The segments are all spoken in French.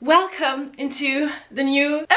Welcome into the new apartment.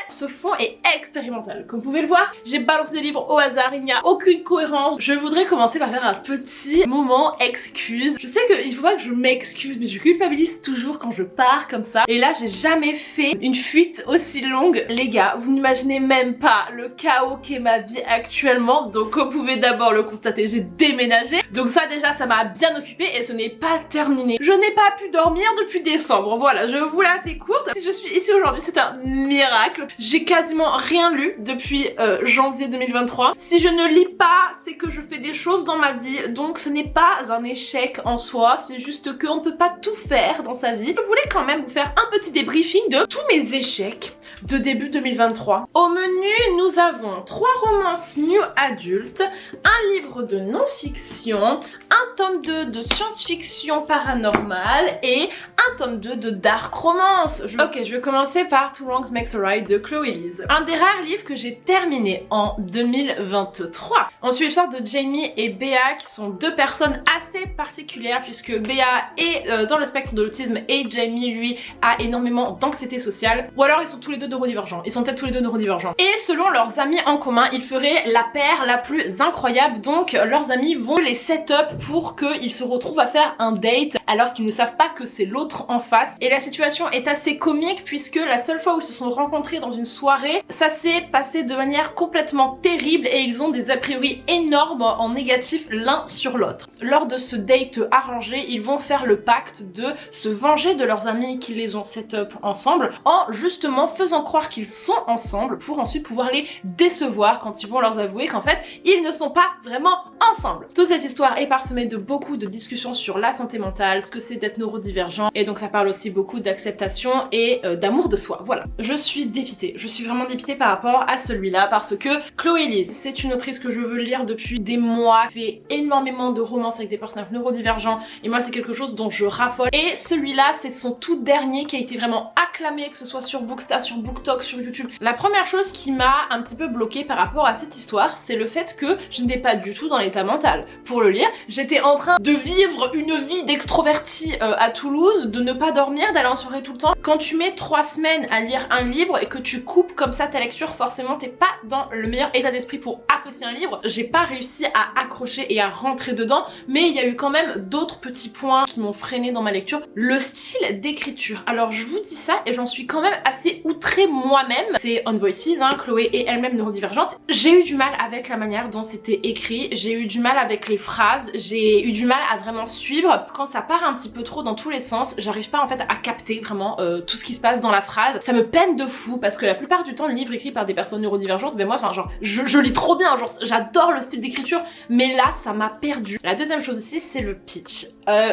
Ce fond est expérimental, comme vous pouvez le voir. J'ai balancé des livres au hasard, il n'y a aucune cohérence. Je voudrais commencer par faire un petit moment excuse. Je sais qu'il faut pas que je m'excuse, mais je culpabilise toujours quand je pars comme ça. Et là, j'ai jamais fait une fuite aussi longue. Les gars, vous n'imaginez même pas le chaos qu'est ma vie actuellement. Donc, comme vous pouvez d'abord le constater, j'ai déménagé. Donc ça déjà, ça m'a bien occupée et ce n'est pas terminé. Je n'ai pas pu dormir depuis décembre. Voilà, je vous la fais courte. Si je suis ici aujourd'hui, c'est un miracle. J'ai quasiment rien lu depuis janvier 2023. Si je ne lis pas, c'est que je fais des choses dans ma vie. Donc ce n'est pas un échec en soi. C'est juste qu'on ne peut pas tout faire dans sa vie. Je voulais quand même vous faire un petit débriefing de tous mes échecs de début 2023. Au menu, nous avons 3 romances new adultes, un livre de non-fiction, un tome 2 de science-fiction paranormale et un tome 2 de dark romance. Ok, je vais commencer par Two Wrongs Makes a Right de Chloé Lise. Un des rares livres que j'ai terminé en 2023. On suit l'histoire de Jamie et Béa qui sont deux personnes assez particulières puisque Béa est dans le spectre de l'autisme et Jamie lui a énormément d'anxiété sociale. Ou alors ils sont tous les deux neurodivergents. Ils sont peut-être tous les deux neurodivergents. Et selon leurs amis en commun, ils feraient la paire la plus incroyable. Donc leurs amis vont les set-up pour qu'ils se retrouvent à faire un date alors qu'ils ne savent pas que c'est l'autre en face. Et la situation est assez comique puisque la seule fois où ils se sont rencontrés dans une soirée, ça s'est passé de manière complètement terrible et ils ont des a priori énormes en négatif l'un sur l'autre. Lors de ce date arrangé, ils vont faire le pacte de se venger de leurs amis qui les ont set-up ensemble en justement faisant croire qu'ils sont ensemble pour ensuite pouvoir les décevoir quand ils vont leur avouer qu'en fait ils ne sont pas vraiment ensemble. Toute cette histoire est parsemée de beaucoup de discussions sur la santé mentale, ce que c'est d'être neurodivergent et donc ça parle aussi beaucoup d'acceptation et d'amour de soi. Voilà, je suis dépitée, je suis vraiment dépitée par rapport à celui-là parce que Chloé Lise, c'est une autrice que je veux lire depuis des mois, fait énormément de romances avec des personnages neurodivergents et moi c'est quelque chose dont je raffole et celui-là c'est son tout dernier qui a été vraiment acclamé, que ce soit sur Bookstar, sur BookTok, sur YouTube. La première chose qui m'a un petit peu bloquée par rapport à cette histoire, c'est le fait que je n'étais pas du tout dans l'état mental pour le lire. J'étais en train de vivre une vie d'extrovertie à Toulouse, de ne pas dormir, d'aller en soirée tout le temps. Quand tu mets 3 semaines à lire un livre et que tu coupes comme ça ta lecture, forcément t'es pas dans le meilleur état d'esprit pour apprécier un livre. J'ai pas réussi à accrocher et à rentrer dedans, mais il y a eu quand même d'autres petits points qui m'ont freiné dans ma lecture. Le style d'écriture. Alors je vous dis ça et j'en suis quand même assez outrée moi-même. C'est On Voices, hein, Chloé est elle-même neurodivergente. J'ai eu du mal avec la manière dont c'était écrit, j'ai eu du mal avec les phrases, j'ai eu du mal à vraiment suivre. Quand ça part un petit peu trop dans tous les sens, j'arrive pas en fait à capter vraiment tout ce qui se passe dans la phrase. Ça me peine de fou parce que la plupart du temps, le livre écrit par des personnes neurodivergentes, mais moi, enfin genre, je lis trop bien, genre j'adore le style d'écriture, mais là, ça m'a perdu. La deuxième chose aussi, c'est le pitch.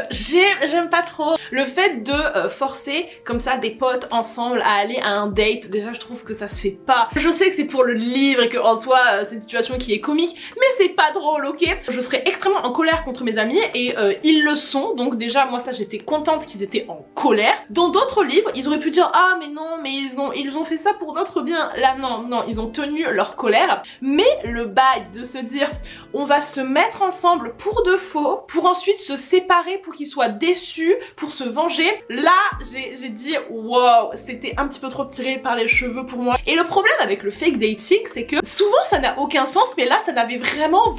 J'aime pas trop le fait de forcer comme ça des potes ensemble à aller à un date. Déjà je trouve que ça se fait pas. Je sais que c'est pour le livre et que en soi c'est une situation qui est comique, mais c'est pas drôle, ok? Je serais extrêmement en colère contre mes amis et ils le sont, donc déjà moi ça j'étais contente qu'ils étaient en colère. Dans d'autres livres ils auraient pu dire ah mais non mais ils ont fait ça pour notre bien. Là non, ils ont tenu leur colère, mais le bail de se dire on va se mettre ensemble pour de faux pour ensuite se séparer pour qu'ils soient déçus, pour se venger, là j'ai dit wow, c'était un petit peu trop tiré par les cheveux pour moi. Et le problème avec le fake dating, c'est que souvent ça n'a aucun sens, mais là ça n'avait vraiment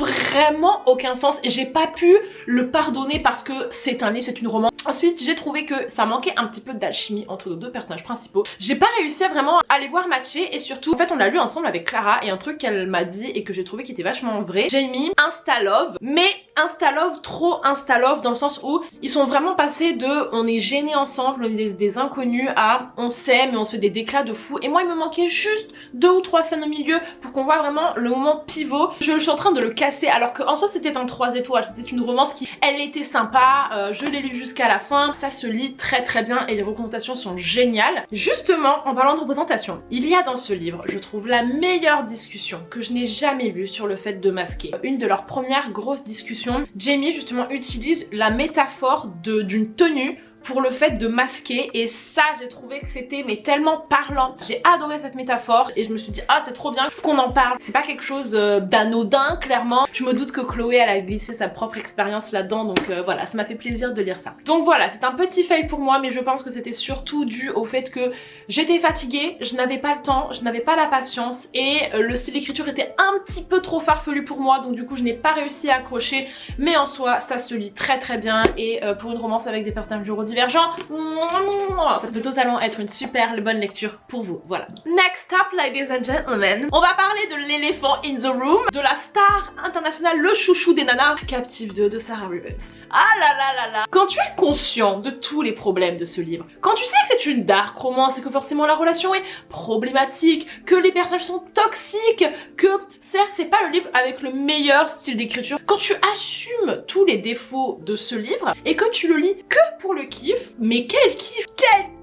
aucun sens et j'ai pas pu le pardonner parce que c'est un livre, c'est une romance. Ensuite j'ai trouvé que ça manquait un petit peu d'alchimie entre nos deux personnages principaux. J'ai pas réussi à vraiment les voir matcher et surtout en fait on l'a lu ensemble avec Clara et un truc qu'elle m'a dit et que j'ai trouvé qui était vachement vrai. Jamie insta-love, mais insta-love, trop insta-love dans le sens où ils sont vraiment passés de on est gênés ensemble, on est des inconnus à on s'aime et on se fait des déclats de fou. Et moi il me manquait juste 2 ou 3 scènes au milieu pour qu'on voit vraiment le moment pivot. Je suis en train de le casser alors qu'en soi c'était un 3 étoiles, c'était une romance qui elle était sympa, je l'ai lu jusqu'à la fin, ça se lit très très bien et les représentations sont géniales. Justement en parlant de représentation, il y a dans ce livre je trouve la meilleure discussion que je n'ai jamais lue sur le fait de masquer. Une de leurs premières grosses discussions, Jamie justement utilise la métaphore d'une tenue pour le fait de masquer, et ça j'ai trouvé que c'était mais tellement parlant. J'ai adoré cette métaphore et je me suis dit ah c'est trop bien qu'on en parle. C'est pas quelque chose d'anodin clairement. Je me doute que Chloé elle a glissé sa propre expérience là-dedans, donc voilà, ça m'a fait plaisir de lire ça. Donc voilà, c'est un petit fail pour moi, mais je pense que c'était surtout dû au fait que j'étais fatiguée, je n'avais pas le temps, je n'avais pas la patience, et le style d'écriture était un petit peu trop farfelu pour moi, donc du coup je n'ai pas réussi à accrocher, mais en soi ça se lit très très bien, et pour une romance avec des personnages neurodivergents, ça peut totalement être une super bonne lecture pour vous, voilà. Next up, ladies and gentlemen, on va parler de l'éléphant in the room, de la star internationale, le chouchou des nanas, Captive 2 de Sarah Rivens. Ah là là là là. Quand tu es conscient de tous les problèmes de ce livre, quand tu sais que c'est une dark romance et que forcément la relation est problématique, que les personnages sont toxiques, que certes c'est pas le livre avec le meilleur style d'écriture, quand tu assumes tous les défauts de ce livre et que tu le lis que pour le kiff, mais quel kiff, quel kiff!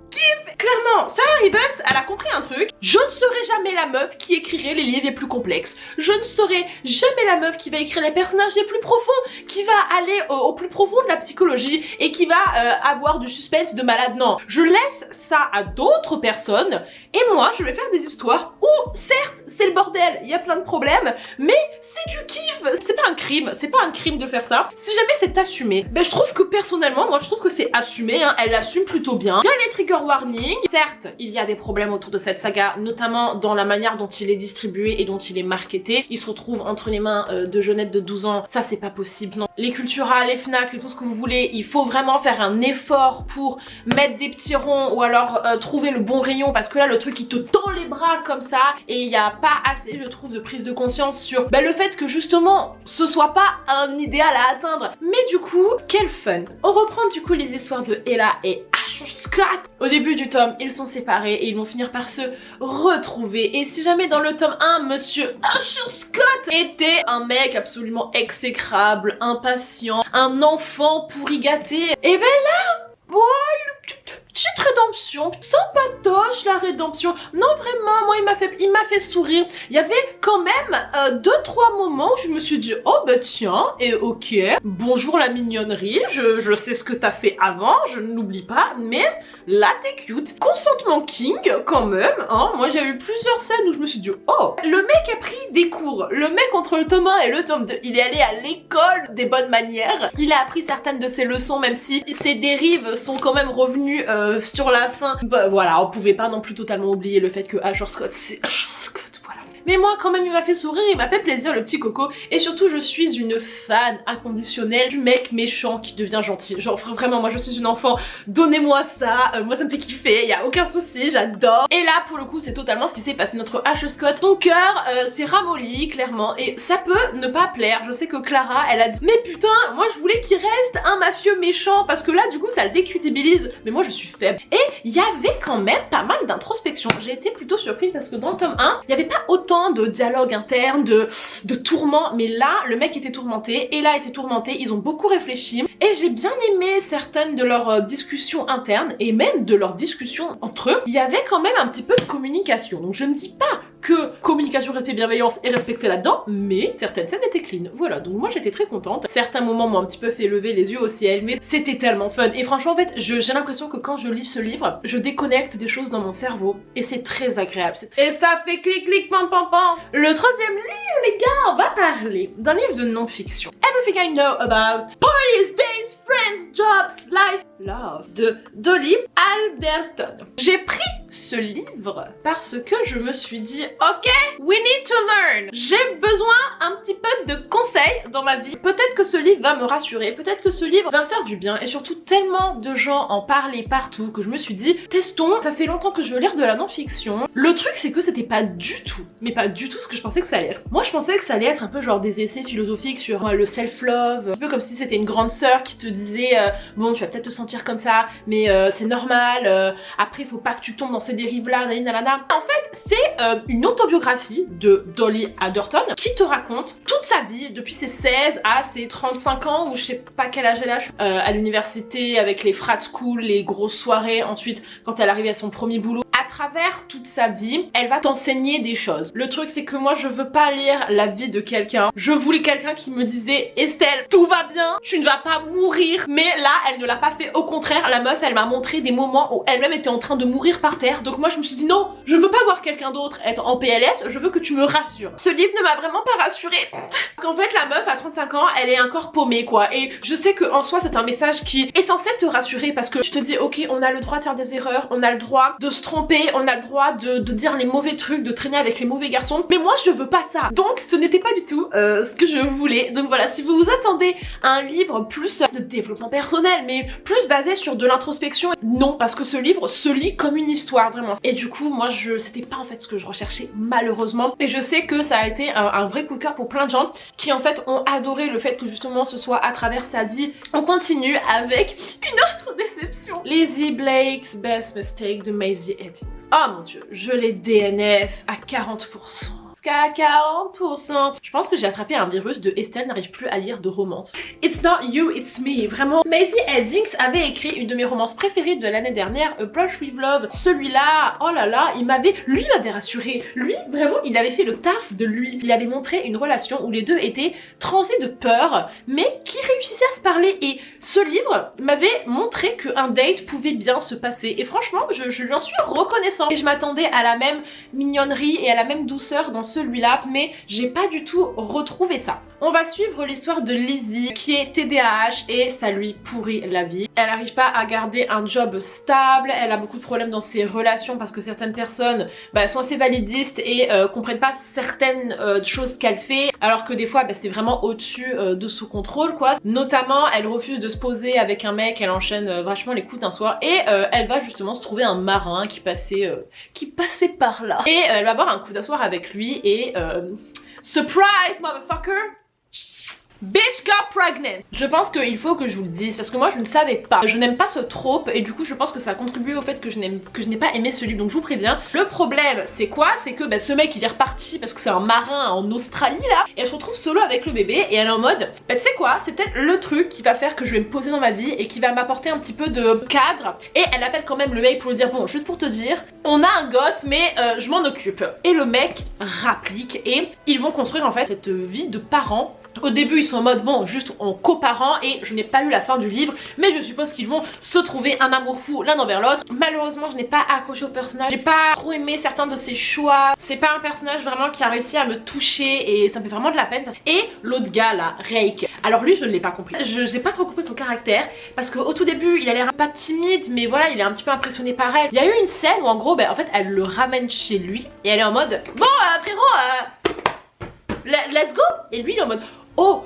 Clairement, Sarah Rivens, elle a compris un truc. Je ne serai jamais la meuf qui écrirait les livres les plus complexes. Je ne serai jamais la meuf qui va écrire les personnages les plus profonds, qui va aller au plus profond de la psychologie et qui va avoir du suspense de malade. Non, je laisse ça à d'autres personnes et moi, je vais faire des histoires où, certes, c'est le bordel, il y a plein de problèmes, mais c'est du kiff. C'est pas un crime, c'est pas un crime de faire ça. Si jamais c'est assumé, ben je trouve que personnellement, moi je trouve que c'est assumé, hein, elle assume plutôt bien. Il y a les trigger warnings. Certes, il y a des problèmes autour de cette saga, notamment dans la manière dont il est distribué et dont il est marketé. Il se retrouve entre les mains de jeunettes de 12 ans, ça c'est pas possible, non. Les Cultura, les Fnac, tout ce que vous voulez, il faut vraiment faire un effort pour mettre des petits ronds ou alors trouver le bon rayon, parce que là le truc il te tend les bras comme ça et il n'y a pas assez, je trouve, de prise de conscience sur le fait que justement ce soit pas un idéal à atteindre. Mais du coup, quel fun. On reprend du coup les histoires de Ella et Asher Scott. Au début du tome, ils sont séparés et ils vont finir par se retrouver. Et si jamais dans le tome 1, monsieur Asher Scott était un mec absolument exécrable, impatient, un enfant pourri gâté, et ben là, petite rédemption, sympatoche la rédemption. Non vraiment, moi il m'a fait sourire. Il y avait quand même 2-3 moments où je me suis dit oh bah tiens, et ok, bonjour la mignonnerie, je sais ce que t'as fait avant, je ne l'oublie pas, mais là t'es cute. Consentement king quand même, hein. Moi j'ai eu plusieurs scènes où je me suis dit oh, le mec a pris des cours. Le mec entre le tome 1 et le tome 2, il est allé à l'école des bonnes manières. Il a appris certaines de ses leçons, même si ses dérives sont quand même revenues sur la fin. Bah voilà, on pouvait pas non plus totalement oublier le fait que Asher Scott, c'est Asher Scott, voilà. Mais moi quand même il m'a fait sourire, il m'a fait plaisir le petit coco, et surtout je suis une fan inconditionnelle du mec méchant qui devient gentil. Genre vraiment moi je suis une enfant, donnez-moi ça, moi ça me fait kiffer, y a aucun souci, j'adore. Et là pour le coup c'est totalement ce qui s'est passé. Notre Asher Scott, son cœur s'est ramolli clairement, et ça peut ne pas plaire. Je sais que Clara elle a dit mais putain moi je voulais qu'il reste un mafieux méchant parce que là du coup ça le décrédibilise, mais moi je suis faible. Et il y avait quand même pas mal d'introspection. J'ai été plutôt surprise parce que dans le tome 1 il n'y avait pas autant de dialogue interne, de tourments, mais là le mec était tourmenté, Ella était tourmentée, ils ont beaucoup réfléchi et j'ai bien aimé certaines de leurs discussions internes et même de leurs discussions entre eux. Il y avait quand même un petit peu de communication, donc je ne dis pas que communication, respect, bienveillance est respectée là-dedans, mais certaines scènes étaient clean. Voilà, donc moi j'étais très contente. Certains moments m'ont un petit peu fait lever les yeux au ciel, mais c'était tellement fun. Et franchement en fait j'ai l'impression que quand je lis ce livre, je déconnecte des choses dans mon cerveau et c'est très agréable. Et ça fait clic clic pam pam pam. Le troisième livre les gars, on va parler d'un livre de non-fiction. Everything I Know About Parties, Days, Friends, Jobs, Life, Love de Dolly Alderton. J'ai pris ce livre parce que je me suis dit ok, we need to learn. J'ai besoin un petit peu de conseils dans ma vie. Peut-être que ce livre va me rassurer, peut-être que ce livre va me faire du bien, et surtout tellement de gens en parlaient partout que je me suis dit testons, ça fait longtemps que je veux lire de la non-fiction. Le truc c'est que c'était pas du tout, mais pas du tout ce que je pensais que ça allait être. Moi je pensais que ça allait être un peu genre des essais philosophiques sur le self-love, un peu comme si c'était une grande sœur qui te disait bon tu vas peut-être te sentir comme ça, mais c'est normal, après faut pas que tu tombes dans ces dérives là, nanana. En fait c'est une autobiographie de Dolly Alderton qui te raconte toute sa vie depuis ses 16 à ses 35 ans, ou je sais pas quel âge elle a, à l'université avec les frat school, les grosses soirées, ensuite quand elle arrive à son premier boulot, à travers toute sa vie, elle va t'enseigner des choses. Le truc c'est que moi je veux pas lire la vie de quelqu'un. Je voulais quelqu'un qui me disait Estelle, tout va bien, tu ne vas pas mourir. Mais là elle ne l'a pas fait, au contraire la meuf elle m'a montré des moments où elle-même était en train de mourir par terre. Donc moi je me suis dit non, je veux pas voir quelqu'un d'autre être en PLS, je veux que tu me rassures. Ce livre ne m'a vraiment pas rassurée. Parce qu'en fait la meuf à 35 ans elle est encore paumée quoi. Et je sais que en soi c'est un message qui est censé te rassurer parce que tu te dis ok on a le droit de faire des erreurs, on a le droit de se tromper, on a le droit de dire les mauvais trucs, de traîner avec les mauvais garçons. Mais moi je veux pas ça. Donc ce n'était pas du tout ce que je voulais. Donc voilà, si vous vous attendez à un livre plus de développement personnel mais plus basé sur de l'introspection, non, parce que ce livre se lit comme une histoire vraiment. Et du coup moi c'était pas en fait ce que je recherchais malheureusement. Et je sais que ça a été un vrai coup de cœur pour plein de gens qui en fait ont adoré le fait que justement ce soit à travers sa vie. On continue avec une autre déception. Lizzie Blake's Best Mistake de Maisie Eddings. Oh mon dieu, je l'ai DNF à 40%. À 40%. Je pense que j'ai attrapé un virus de Estelle n'arrive plus à lire de romance. It's not you, it's me. Vraiment. Maisie Eddings avait écrit une de mes romances préférées de l'année dernière, A Brush with Love. Celui-là, oh là là, lui m'avait rassuré. Lui, vraiment, il avait fait le taf de lui. Il avait montré une relation où les deux étaient transés de peur, mais qui réussissaient à se parler. Et ce livre m'avait montré qu'un date pouvait bien se passer. Et franchement, je lui en suis reconnaissant. Et je m'attendais à la même mignonnerie et à la même douceur dans celui-là, mais j'ai pas du tout retrouvé ça. On va suivre l'histoire de Lizzie qui est TDAH et ça lui pourrit la vie. Elle n'arrive pas à garder un job stable, elle a beaucoup de problèmes dans ses relations parce que certaines personnes sont assez validistes et comprennent pas certaines choses qu'elle fait, alors que des fois c'est vraiment au-dessus de son contrôle quoi. Notamment elle refuse de se poser avec un mec, elle enchaîne vachement les coups d'un soir et elle va justement se trouver un marin qui passait par là. Et elle va avoir un coup d'un soir avec lui et surprise motherfucker! Bitch got pregnant. Je pense qu'il faut que je vous le dise parce que moi je ne savais pas. Je n'aime pas ce trope et du coup je pense que ça a contribué au fait que je n'ai pas aimé ce livre, donc je vous préviens. Le problème c'est quoi? C'est que ce mec il est reparti parce que c'est un marin en Australie là et elle se retrouve solo avec le bébé et elle est en mode tu sais quoi, c'est peut-être le truc qui va faire que je vais me poser dans ma vie et qui va m'apporter un petit peu de cadre. Et elle appelle quand même le mec pour lui dire bon, juste pour te dire on a un gosse mais je m'en occupe. Et le mec rapplique et ils vont construire en fait cette vie de parents. Au début ils sont en mode bon juste en coparents et je n'ai pas lu la fin du livre mais je suppose qu'ils vont se trouver un amour fou l'un envers l'autre. Malheureusement je n'ai pas accroché au personnage, j'ai pas trop aimé certains de ses choix, c'est pas un personnage vraiment qui a réussi à me toucher et ça me fait vraiment de la peine. Et l'autre gars là, Rake, alors lui je ne l'ai pas compris, je n'ai pas trop compris son caractère parce qu'au tout début il a l'air pas timide mais voilà il est un petit peu impressionné par elle. Il y a eu une scène où en gros en fait elle le ramène chez lui et elle est en mode bon frérot let's go, et lui il est en mode oh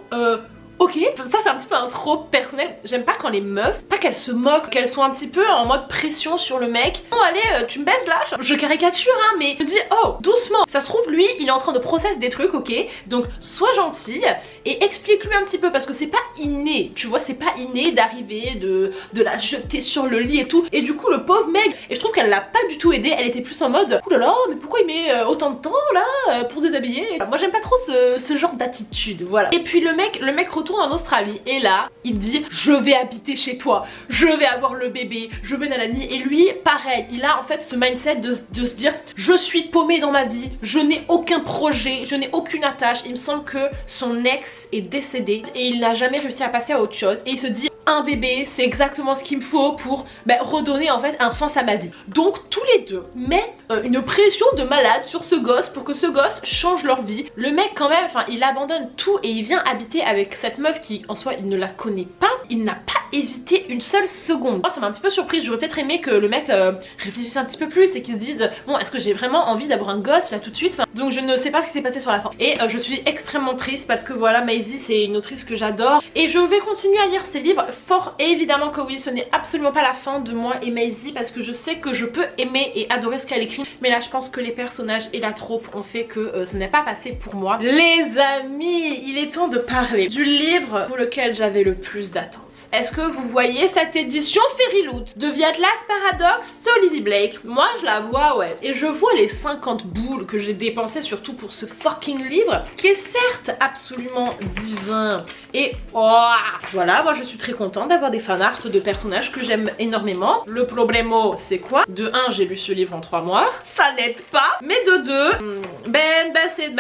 ok, ça c'est un petit peu un trope personnel. J'aime pas quand les meufs, pas qu'elles se moquent, qu'elles sont un petit peu en mode pression sur le mec. Bon allez, tu me baises là. Je caricature hein, mais je me dis oh doucement. Ça se trouve lui, il est en train de process des trucs, ok. Donc sois gentille et explique-lui un petit peu parce que c'est pas inné, tu vois, c'est pas inné d'arriver, de la jeter sur le lit et tout. Et du coup le pauvre mec, et je trouve qu'elle l'a pas du tout aidé. Elle était plus en mode oulala, mais pourquoi il met autant de temps là pour se déshabiller. Moi j'aime pas trop ce genre d'attitude, voilà. Et puis le mec retourne en Australie et là il dit je vais habiter chez toi, je vais avoir le bébé, je vais nanani. Et lui pareil, il a en fait ce mindset de se dire je suis paumé dans ma vie, je n'ai aucun projet, je n'ai aucune attache. Il me semble que son ex est décédé et il n'a jamais réussi à passer à autre chose et il se dit un bébé c'est exactement ce qu'il me faut pour redonner en fait un sens à ma vie. Donc tous les deux mettent une pression de malade sur ce gosse pour que ce gosse change leur vie. Le mec quand même, enfin il abandonne tout et il vient habiter avec cette meuf qui en soi il ne la connaît pas. Il n'a pas hésité une seule seconde. Moi ça m'a un petit peu surprise, j'aurais peut-être aimé que le mec réfléchisse un petit peu plus et qu'il se dise bon est-ce que j'ai vraiment envie d'avoir un gosse là tout de suite. Donc je ne sais pas ce qui s'est passé sur la fin. Et je suis extrêmement triste parce que voilà, Maisie c'est une autrice que j'adore et je vais continuer à lire ses livres. Fort évidemment que oui, ce n'est absolument pas la fin de moi et Maisie parce que je sais que je peux aimer et adorer ce qu'elle écrit, mais là je pense que les personnages et la troupe ont fait que ce n'est pas passé pour moi. Les amis, il est temps de parler du livre pour lequel j'avais le plus d'attentes. Est-ce que vous voyez cette édition Fairyloot de The Atlas Paradox d'Olivia Blake? Moi je la vois, ouais. Et je vois les 50 boules que j'ai dépensées surtout pour ce fucking livre, qui est certes absolument divin. Et oh, voilà, moi je suis très contente d'avoir des fanarts de personnages que j'aime énormément. Le problemo, c'est quoi? De 1, j'ai lu ce livre en 3 mois. Ça n'aide pas. Mais de 2,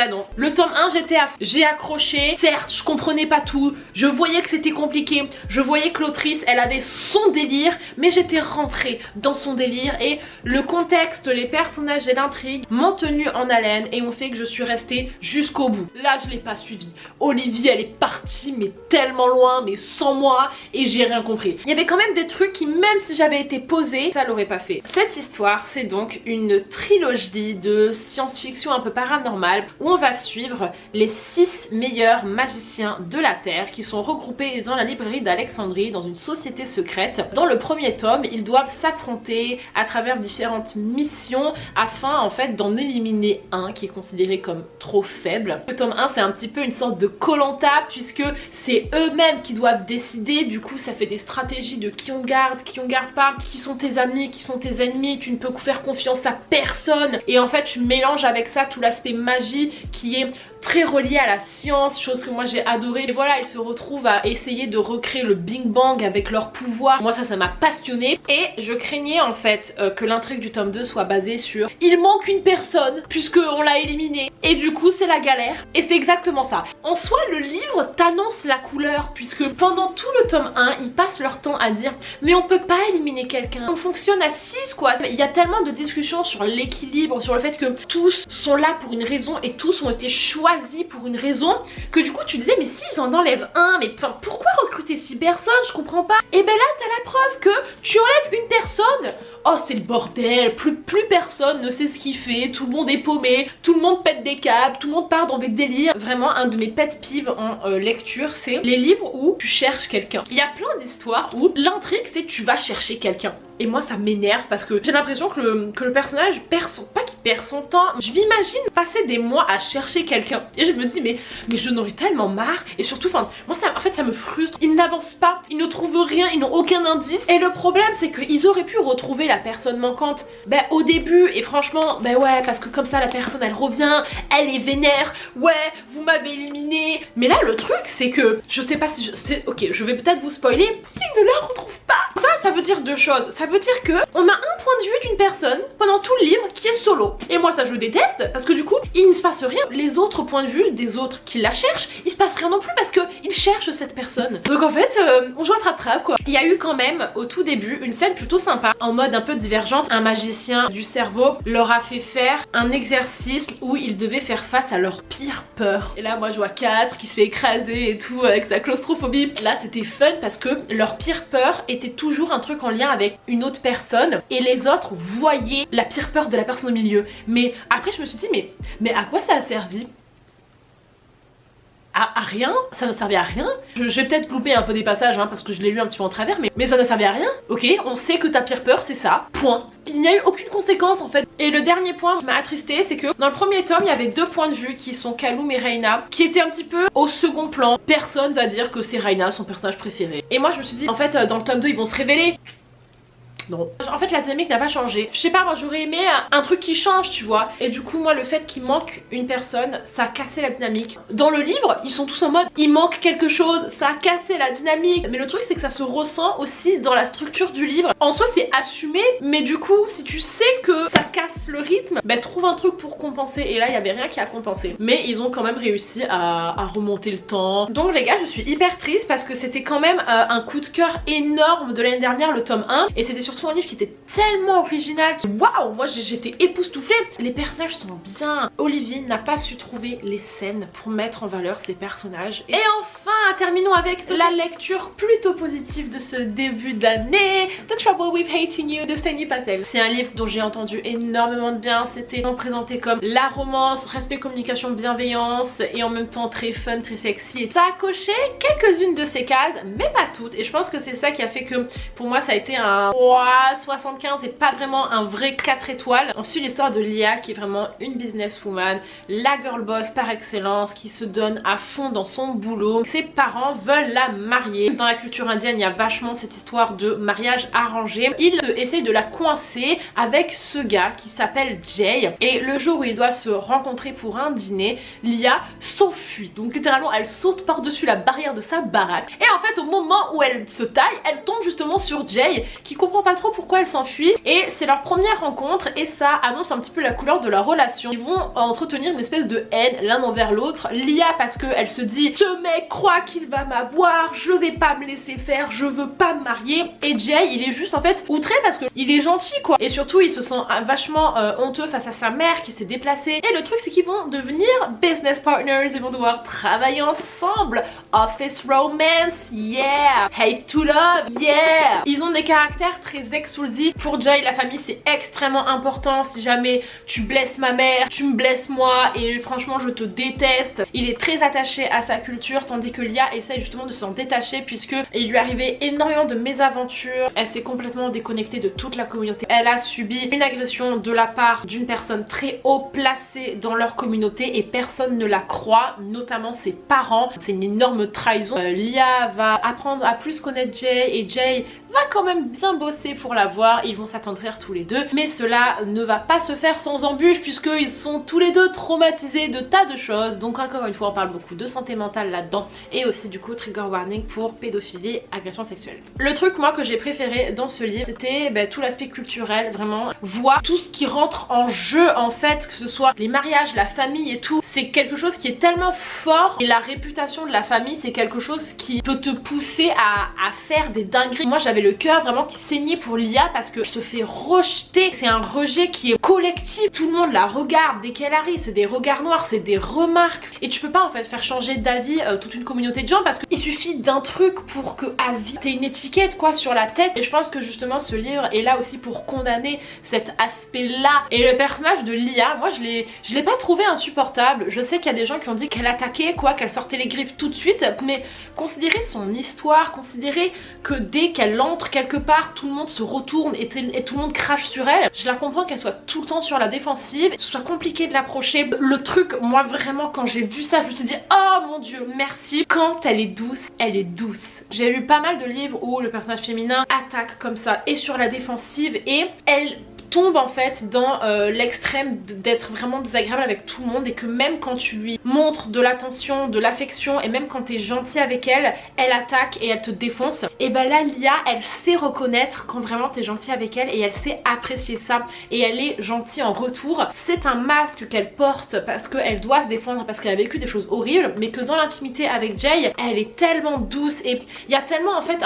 non. Le tome 1, j'étais à fond. J'ai accroché. Certes, je comprenais pas tout. Je voyais que c'était compliqué. Je voyais que l'autrice, elle avait son délire. Mais j'étais rentrée dans son délire. Et le contexte, les personnages et l'intrigue m'ont tenu en haleine et ont fait que je suis restée jusqu'au bout. Là, je l'ai pas suivi. Olivia, elle est partie, mais tellement loin, mais sans moi. Et j'ai rien compris. Il y avait quand même des trucs qui, même si j'avais été posée, ça l'aurait pas fait. Cette histoire, c'est donc une trilogie de science-fiction un peu paranormale où on va suivre les 6 meilleurs magiciens de la Terre qui sont regroupés dans la librairie d'Alexandrie dans une société secrète. Dans le premier tome, ils doivent s'affronter à travers différentes missions afin en fait d'en éliminer un qui est considéré comme trop faible. Le tome 1, c'est un petit peu une sorte de Koh-Lanta puisque c'est eux-mêmes qui doivent décider. Du coup, ça fait des stratégies de qui on garde pas, qui sont tes amis, qui sont tes ennemis, tu ne peux faire confiance à personne. Et en fait, tu mélanges avec ça tout l'aspect magie qui est très relié à la science, chose que moi j'ai adoré. Et voilà, ils se retrouvent à essayer de recréer le Big Bang avec leur pouvoir. Moi ça m'a passionné. Et je craignais en fait que l'intrigue du tome 2 soit basée sur il manque une personne puisque on l'a éliminé. Et du coup c'est la galère. Et c'est exactement ça. En soi le livre t'annonce la couleur puisque pendant tout le tome 1 ils passent leur temps à dire mais on peut pas éliminer quelqu'un. On fonctionne à 6 quoi. Il y a tellement de discussions sur l'équilibre, sur le fait que tous sont là pour une raison et tous ont été choisis pour une raison, que du coup tu disais mais si ils en enlèvent un, mais enfin pourquoi recruter 6 personnes, je comprends pas. Et ben là t'as la preuve que tu enlèves une personne, oh c'est le bordel, plus personne ne sait ce qu'il fait, tout le monde est paumé, tout le monde pète des câbles, tout le monde part dans des délires. Vraiment un de mes pet peeves en lecture, c'est les livres où tu cherches quelqu'un. Il y a plein d'histoires où l'intrigue c'est tu vas chercher quelqu'un. Et moi ça m'énerve parce que j'ai l'impression que le personnage perd son... pas qu'il perd son temps, je m'imagine passer des mois à chercher quelqu'un. Et je me dis mais je n'aurais tellement marre. Et surtout, enfin, moi ça, en fait ça me frustre. Ils n'avancent pas, ils ne trouvent rien, ils n'ont aucun indice. Et le problème c'est qu'ils auraient pu retrouver la personne manquante au début. Et franchement, ouais, parce que comme ça la personne elle revient, elle est vénère. Ouais, vous m'avez éliminé. Mais là le truc c'est que, je sais pas si je... ok, je vais peut-être vous spoiler, ils ne la retrouvent pas. Ça veut dire deux choses. Ça veut dire que on a un point de vue d'une personne pendant tout le livre qui est solo. Et moi ça je déteste parce que du coup il ne se passe rien. Les autres points de vue des autres qui la cherchent, il se passe rien non plus parce qu'ils cherchent cette personne. Donc en fait on joue à trap-trap quoi. Il y a eu quand même au tout début une scène plutôt sympa en mode un peu divergente. Un magicien du cerveau leur a fait faire un exercice où ils devaient faire face à leur pire peur. Et là moi je vois 4 qui se fait écraser et tout avec sa claustrophobie. Là c'était fun parce que leur pire peur était toujours un truc en lien avec une autre personne et les autres voyaient la pire peur de la personne au milieu. Mais après je me suis dit mais à quoi ça a servi? À rien, ça ne servait à rien. Je vais peut-être louper un peu des passages parce que je l'ai lu un petit peu en travers, mais ça ne servait à rien. Ok, on sait que ta pire peur c'est ça, point. Il n'y a eu aucune conséquence en fait. Et le dernier point qui m'a attristé, c'est que dans le premier tome il y avait 2 points de vue qui sont Kaloum et Reina, qui étaient un petit peu au second plan. Personne va dire que c'est Reina son personnage préféré. Et moi je me suis dit en fait dans le tome 2 ils vont se révéler. Non. En fait la dynamique n'a pas changé. Je sais pas, moi j'aurais aimé un truc qui change tu vois. Et du coup moi le fait qu'il manque une personne, ça a cassé la dynamique. Dans le livre ils sont tous en mode il manque quelque chose, ça a cassé la dynamique. Mais le truc c'est que ça se ressent aussi dans la structure du livre. En soi c'est assumé, mais du coup si tu sais que ça casse le rythme, trouve un truc pour compenser. Et là il y avait rien qui a compensé. Mais ils ont quand même réussi à remonter le temps. Donc les gars je suis hyper triste parce que c'était quand même un coup de cœur énorme de l'année dernière le tome 1. Et c'était surtout un livre qui était tellement original. Waouh, moi j'étais époustouflée. Les personnages sont bien. Olivia n'a pas su trouver les scènes pour mettre en valeur ses personnages. Et enfin, terminons avec la lecture plutôt positive de ce début d'année. The Trouble with Hating You de Saini Patel. C'est un livre dont j'ai entendu énormément énormément de bien. C'était présenté comme la romance, respect, communication, bienveillance et en même temps très fun, très sexy. Et ça a coché quelques-unes de ces cases, mais pas toutes. Et je pense que c'est ça qui a fait que pour moi ça a été un 75 et pas vraiment un vrai 4 étoiles. Ensuite l'histoire de Lia qui est vraiment une businesswoman, la girl boss par excellence, qui se donne à fond dans son boulot. Ses parents veulent la marier. Dans la culture indienne il y a vachement cette histoire de mariage arrangé. Il essaye de la coincer avec ce gars qui s'appelle Jay. Et le jour où ils doivent se rencontrer pour un dîner, Lia s'enfuit. Donc littéralement elle saute par-dessus la barrière de sa baraque. Et en fait au moment où elle se taille, elle tombe justement sur Jay qui comprend pas trop pourquoi elle s'enfuit. Et c'est leur première rencontre et ça annonce un petit peu la couleur de leur relation. Ils vont entretenir une espèce de haine l'un envers l'autre. Lia parce qu'elle se dit ce mec croit qu'il va m'avoir, je vais pas me laisser faire, je veux pas me marier. Et Jay il est juste en fait outré parce qu'il est gentil quoi. Et surtout il se sent vachement honteux face à sa mère qui s'est déplacée. Et le truc c'est qu'ils vont devenir business partners, ils vont devoir travailler ensemble. Office romance, yeah. Hate to love, yeah. Ils ont des caractères très explosifs. Pour Jay la famille c'est extrêmement important. Si jamais tu blesses ma mère, tu me blesses moi et franchement je te déteste. Il est très attaché à sa culture tandis que Lia essaye justement de s'en détacher puisque il lui arrivait énormément de mésaventures. Elle s'est complètement déconnectée de toute la communauté. Elle a subi une agression de la part d'une personne très haut placée dans leur communauté et personne ne la croit, notamment ses parents. C'est une énorme trahison. Lia va apprendre à plus connaître Jay et Jay va quand même bien bosser pour la voir. Ils vont s'attendrir tous les deux, mais cela ne va pas se faire sans embûche puisqu'ils sont tous les deux traumatisés de tas de choses. Donc encore une fois on parle beaucoup de santé mentale là-dedans et aussi du coup trigger warning pour pédophilie, agression sexuelle. Le truc moi que j'ai préféré dans ce livre c'était tout l'aspect culturel, vraiment voir tout ce qui rentre en jeu en fait, que ce soit les mariages, la famille et tout. C'est quelque chose qui est tellement fort et la réputation de la famille c'est quelque chose qui peut te pousser à faire des dingueries. Moi j'avais le cœur vraiment qui saignait pour Lia parce que se fait rejeter, c'est un rejet qui est collectif, tout le monde la regarde dès qu'elle arrive, c'est des regards noirs, c'est des remarques et tu peux pas en fait faire changer d'avis toute une communauté de gens parce qu'il suffit d'un truc pour que à vie t'aies une étiquette quoi sur la tête. Et je pense que justement ce livre est là aussi pour condamner cet aspect là. Et le personnage de Lia, moi je l'ai pas trouvé insupportable. Je sais qu'il y a des gens qui ont dit qu'elle attaquait quoi, qu'elle sortait les griffes tout de suite, mais considérer son histoire, considérer que dès qu'elle entre quelque part tout le monde se retourne et tout le monde crache sur elle, je la comprends qu'elle soit tout le temps sur la défensive, que ce soit compliqué de l'approcher. Le truc, moi vraiment quand j'ai vu ça je me suis dit oh mon dieu merci. Quand elle est douce, elle est douce. J'ai lu pas mal de livres où le personnage féminin attaque comme ça et sur la défensive et elle tombe en fait dans l'extrême d'être vraiment désagréable avec tout le monde et que même quand tu lui montres de l'attention, de l'affection et même quand t'es gentil avec elle, elle attaque et elle te défonce. Et bah là Lia elle sait reconnaître quand vraiment t'es gentil avec elle et elle sait apprécier ça et elle est gentille en retour. C'est un masque qu'elle porte parce qu'elle doit se défendre parce qu'elle a vécu des choses horribles, mais que dans l'intimité avec Jay elle est tellement douce et il y a tellement en fait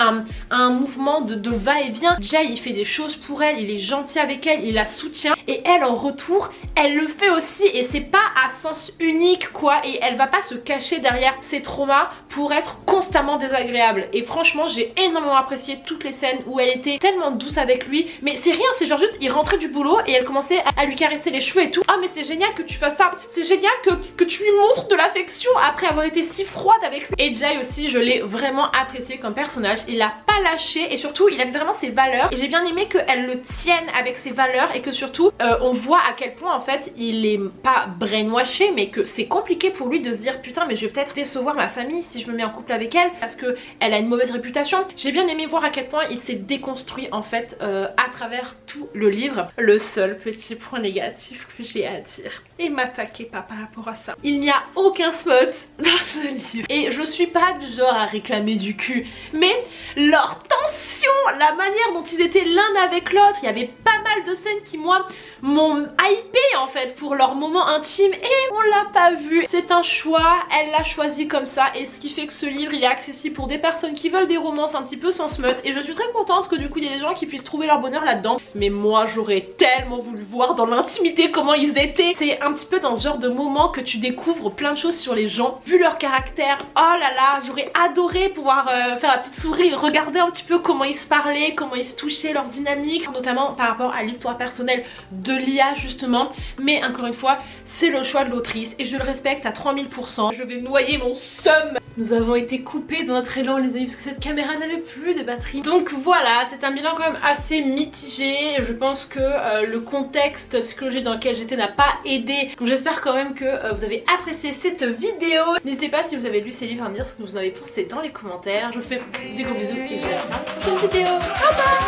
un mouvement de va-et-vient. Jay il fait des choses pour elle, il est gentil avec elle, il la soutient et elle en retour elle le fait aussi et c'est pas à sens unique quoi et elle va pas se cacher derrière ses traumas pour être constamment désagréable. Et franchement j'ai énormément apprécié toutes les scènes où elle était tellement douce avec lui, mais c'est rien, c'est genre juste il rentrait du boulot et elle commençait à lui caresser les cheveux et tout. Ah mais c'est génial que tu fasses ça, c'est génial que tu lui montres de l'affection après avoir été si froide avec lui. Et Jay aussi je l'ai vraiment apprécié comme personnage, il a pas lâché et surtout il aime vraiment ses valeurs et j'ai bien aimé qu'elle le tienne avec ses valeurs et que surtout on voit à quel point en fait il est pas brainwashé mais que c'est compliqué pour lui de se dire putain mais je vais peut-être décevoir ma famille si je me mets en couple avec elle parce que elle a une mauvaise réputation. J'ai bien aimé voir à quel point il s'est déconstruit en fait à travers tout le livre. Le seul petit point négatif que j'ai à dire, et m'attaquez pas par rapport à ça, il n'y a aucun smut dans ce livre et je suis pas du genre à réclamer du cul, mais leur tension, la manière dont ils étaient l'un avec l'autre, il y avait pas mal de scènes qui moi m'ont hypé en fait pour leur moment intime et on l'a pas vu. C'est un choix, elle l'a choisi comme ça et ce qui fait que ce livre il est accessible pour des personnes qui veulent des romances un petit peu sans smut et je suis très contente que du coup il y ait des gens qui puissent trouver leur bonheur là-dedans. Mais moi j'aurais tellement voulu voir dans l'intimité comment ils étaient. C'est un petit peu dans ce genre de moment que tu découvres plein de choses sur les gens, vu leur caractère. Oh là là, j'aurais adoré pouvoir faire la petite souris et regarder un petit peu comment ils se parlaient, comment ils se touchaient, leur dynamique, notamment par rapport à l'histoire histoire personnelle de Lia justement, mais encore une fois c'est le choix de l'autrice et je le respecte à 3000%. Je vais noyer mon seum. Nous avons été coupés dans notre élan les amis parce que cette caméra n'avait plus de batterie. Donc voilà, c'est un bilan quand même assez mitigé. Je pense que le contexte psychologique dans lequel j'étais n'a pas aidé. Donc j'espère quand même que vous avez apprécié cette vidéo. N'hésitez pas si vous avez lu ces livres à me dire ce que vous en avez pensé dans les commentaires. Je vous fais des gros bisous et je vous dis à la prochaine vidéo. Bye bye.